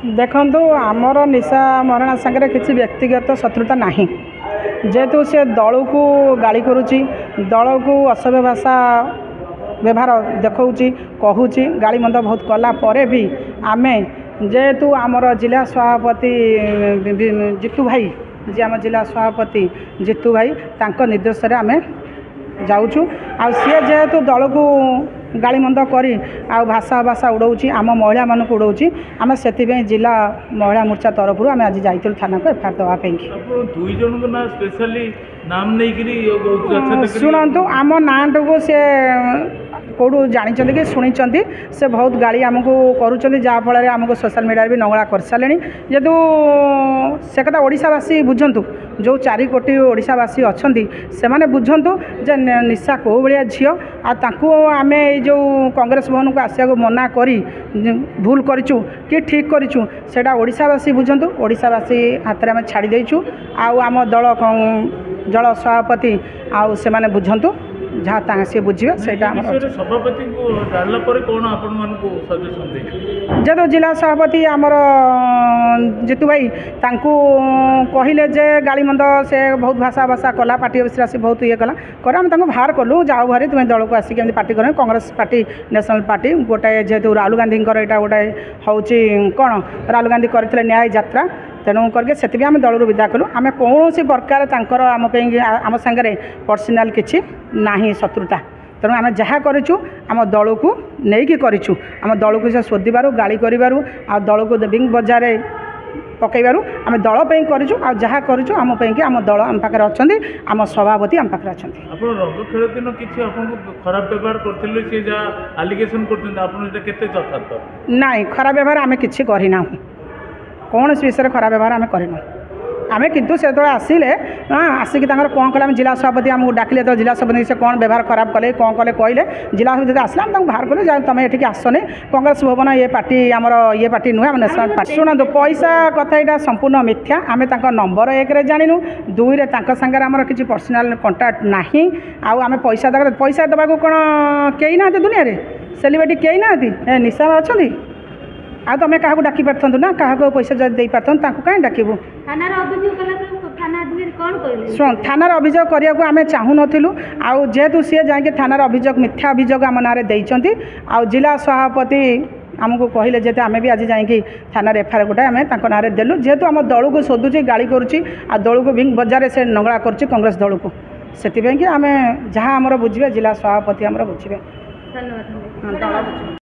देखु आमर निशा मरणा सागर किसी व्यक्तिगत शत्रुता नहीं जेहेतु से दल को गाली करुच्ची दल को असभ्य भाषा व्यवहार देखा कहूँ गाली मंद बहुत कलापर भी आमे जेहेतु आमर जिला सभापति जितू भाई जी आम जिला सभापति जितू भाई तांको निर्देश रे आमे जाऊँ आ सी जेहेतु दल को गाली मंद करी आ भाषा भाषा उड़ाऊँ आम महिला मान उड़ाऊँ आम से जिला महिला मोर्चा तरफ आम आज जाइलु थाना को एफआईआर देवाई शुणु आम नाट को सी कौटू जानी कि शुणी से बहुत गाड़ी आमको करुँच जहाँफल आमको सोशल मीडिया भी नंगला कर सारे जेहेतु से कथा ओडावासी बुझंतु जो 4 कोटी ओडावासी अच्छा से मैंने बुझंतु जे निशा कौ भाया झी आम जो कांग्रेस भवन को आसिया को मना करी भूल करूँ कि ठीक करूँ से ओडावासी बुझंतु ओडावासी हाथ में आम छाड़ी देचु आम दल जल सभापति आउ से माने बुझंतु जहाँ सी बुझे से जेहेतु जिला सभापति आमर जितू भाई कहले जे गाली मंद से बहुत भाषा भाषा कला पार्टी ऑफिस आसी बहुत ये कला आम बाहर कलु जाओ भारी तुम्हें दल को आसिक पार्टी कर कांग्रेस पार्टी नेशनल पार्टी गोटे जेहेतु राहुल गांधी यहाँ गोटे हूँ कौन राहुल गांधी करते न्याय यात्रा तेणु करके से आम दलू विदा कलु आम कौन प्रकार आम सांगे पर्सनाल किसी ना शत्रुता तेणु आम जहाँ करूँ आम दल को लेकिन करूँ आम दल को से शोधार गाली कर दल को बिंग बजार पकड़ आम दलपाई करूँ आ जहाँ करूँ आम आम दल आम पाखे अच्छा आम सभापति आम पाखे अच्छा नाई खराब व्यवहार आम कि करना कौन विषय खराब व्यवहार आम करना आम किंतु से आसिले आसिक कौन कले जिला सभापति आमको डाकिले तो जिला सभापति से कौन व्यवहार खराब कले कौन कले कहले जिला सभापति आसला आम बाहर कले जा तुम ये आसने कांग्रेस भवन ये पार्टी आमर ये पार्टी नुहे आम नेशनल पार्टी शुणु पैसा कथा यहाँ संपूर्ण मिथ्या आम नंबर 1 जानू 2 सांगे आमर किसी पर्सनाल कंटाक्ट ना आम पैसा देवा कौन कई ना दुनिया सेलिब्रिटी कई ना निशा अच्छा आ तुम क्या डाकी पार्थ ना क्या पैसा दे पार्थ कहीं डाकबू शुण थाना अभियोग करने को आम चाहूँ नु जेहेतु सी जाकि थाना अभियोग मिथ्या अभियोग आम ना आ जिला सभापति आमको कहले जेते आम भी आज जाकि थाना एफआईआर गोटे आम ना देलु जेहेतु आम दल को शोधुची गाड़ी करुच्ची आ दल को बिंग बजार से नंगला कर कांग्रेस दल को से आम जहाँ आम बुझे जिला सभापति आम बुझे। धन्यवाद।